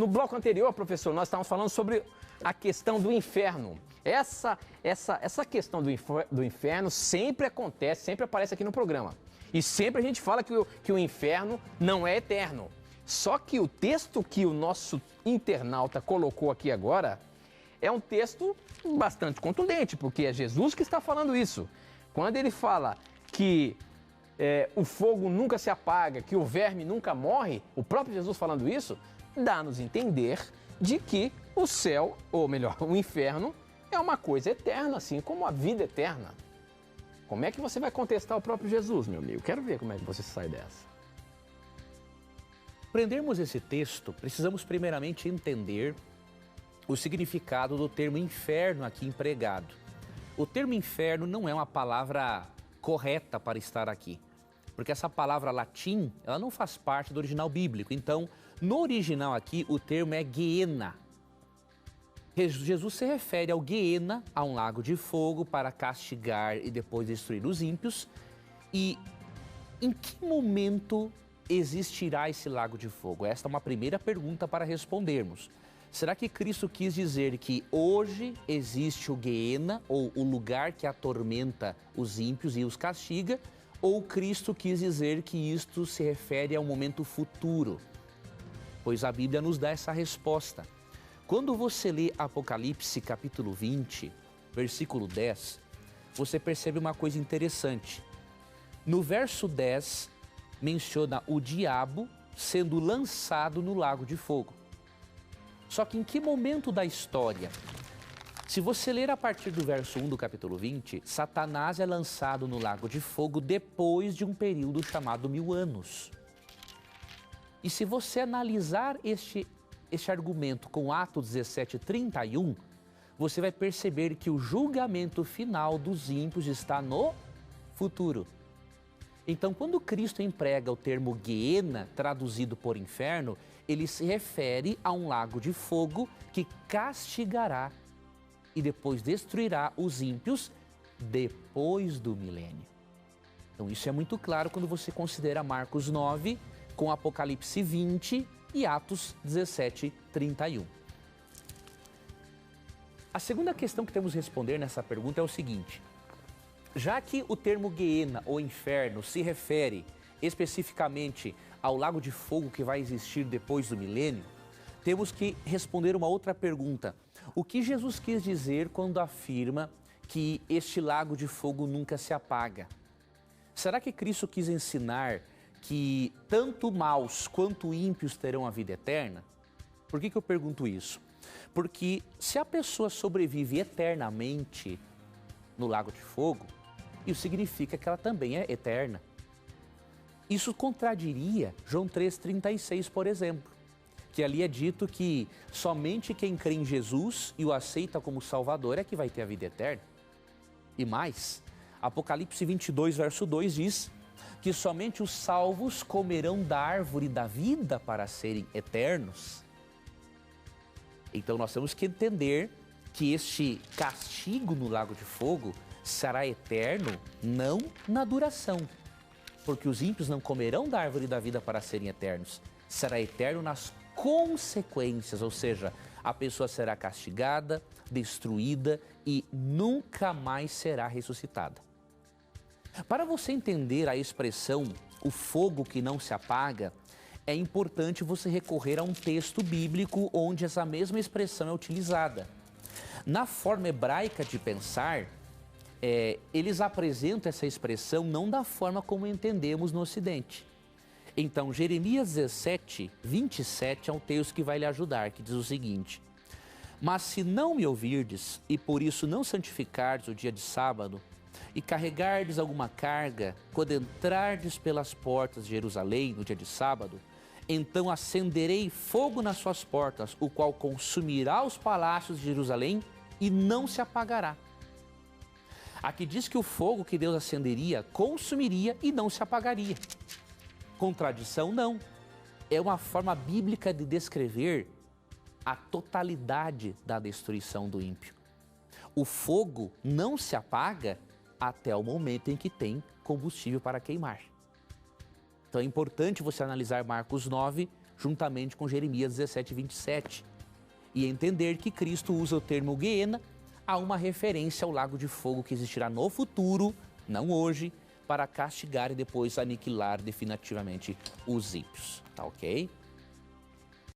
No bloco anterior, professor, nós estávamos falando sobre a questão do inferno. Essa questão do inferno sempre acontece, sempre aparece aqui no programa. E sempre a gente fala que o inferno não é eterno. Só que o texto que o nosso internauta colocou aqui agora é um texto bastante contundente, porque é Jesus que está falando isso. Quando ele fala que o fogo nunca se apaga, que o verme nunca morre, o próprio Jesus falando isso, dá-nos a entender de que o céu, ou melhor, o inferno, é uma coisa eterna, assim como a vida eterna. Como é que você vai contestar o próprio Jesus, meu amigo? Quero ver como é que você sai dessa. Para aprendermos esse texto, precisamos primeiramente entender o significado do termo inferno aqui empregado. O termo inferno não é uma palavra correta para estar aqui, porque essa palavra latim, ela não faz parte do original bíblico. Então, no original aqui, o termo é Guiena. Jesus se refere ao Guiena, a um lago de fogo para castigar e depois destruir os ímpios. E em que momento existirá esse lago de fogo? Esta é uma primeira pergunta para respondermos. Será que Cristo quis dizer que hoje existe o Guiena, ou o lugar que atormenta os ímpios e os castiga? Ou Cristo quis dizer que isto se refere a um momento futuro? Pois a Bíblia nos dá essa resposta. Quando você lê Apocalipse capítulo 20, versículo 10, você percebe uma coisa interessante. No verso 10, menciona o diabo sendo lançado no lago de fogo. Só que em que momento da história? Se você ler a partir do verso 1 do capítulo 20, Satanás é lançado no lago de fogo depois de um período chamado 1000 anos. E se você analisar este argumento com Atos 17:31, você vai perceber que o julgamento final dos ímpios está no futuro. Então, quando Cristo emprega o termo Guiena, traduzido por inferno, ele se refere a um lago de fogo que castigará e depois destruirá os ímpios depois do milênio. Então, isso é muito claro quando você considera Marcos 9 com Apocalipse 20 e Atos 17:31. A segunda questão que temos que responder nessa pergunta é o seguinte: já que o termo Guiena ou inferno se refere especificamente ao lago de fogo que vai existir depois do milênio, temos que responder uma outra pergunta. O que Jesus quis dizer quando afirma que este lago de fogo nunca se apaga? Será que Cristo quis ensinar que tanto maus quanto ímpios terão a vida eterna? Por que eu pergunto isso? Porque se a pessoa sobrevive eternamente no lago de fogo, isso significa que ela também é eterna. Isso contradiria João 3,36, por exemplo, que ali é dito que somente quem crê em Jesus e o aceita como Salvador é que vai ter a vida eterna. E mais, Apocalipse 22, verso 2 diz que somente os salvos comerão da árvore da vida para serem eternos. Então nós temos que entender que este castigo no lago de fogo será eterno, não na duração, porque os ímpios não comerão da árvore da vida para serem eternos. Será eterno nas consequências, ou seja, a pessoa será castigada, destruída e nunca mais será ressuscitada. Para você entender a expressão o fogo que não se apaga, é importante você recorrer a um texto bíblico onde essa mesma expressão é utilizada. Na forma hebraica de pensar, eles apresentam essa expressão não da forma como entendemos no Ocidente. Então, Jeremias 17:27 é um texto que vai lhe ajudar, que diz o seguinte: mas se não me ouvirdes, e por isso não santificardes o dia de sábado, e carregardes alguma carga, quando entrardes pelas portas de Jerusalém no dia de sábado, então acenderei fogo nas suas portas, o qual consumirá os palácios de Jerusalém e não se apagará. Aqui diz que o fogo que Deus acenderia consumiria e não se apagaria. Contradição não. É uma forma bíblica de descrever a totalidade da destruição do ímpio. O fogo não se apaga até o momento em que tem combustível para queimar. Então é importante você analisar Marcos 9 juntamente com Jeremias 17, 27. E entender que Cristo usa o termo Guiena a uma referência ao lago de fogo que existirá no futuro, não hoje, para castigar e depois aniquilar definitivamente os ímpios, tá ok?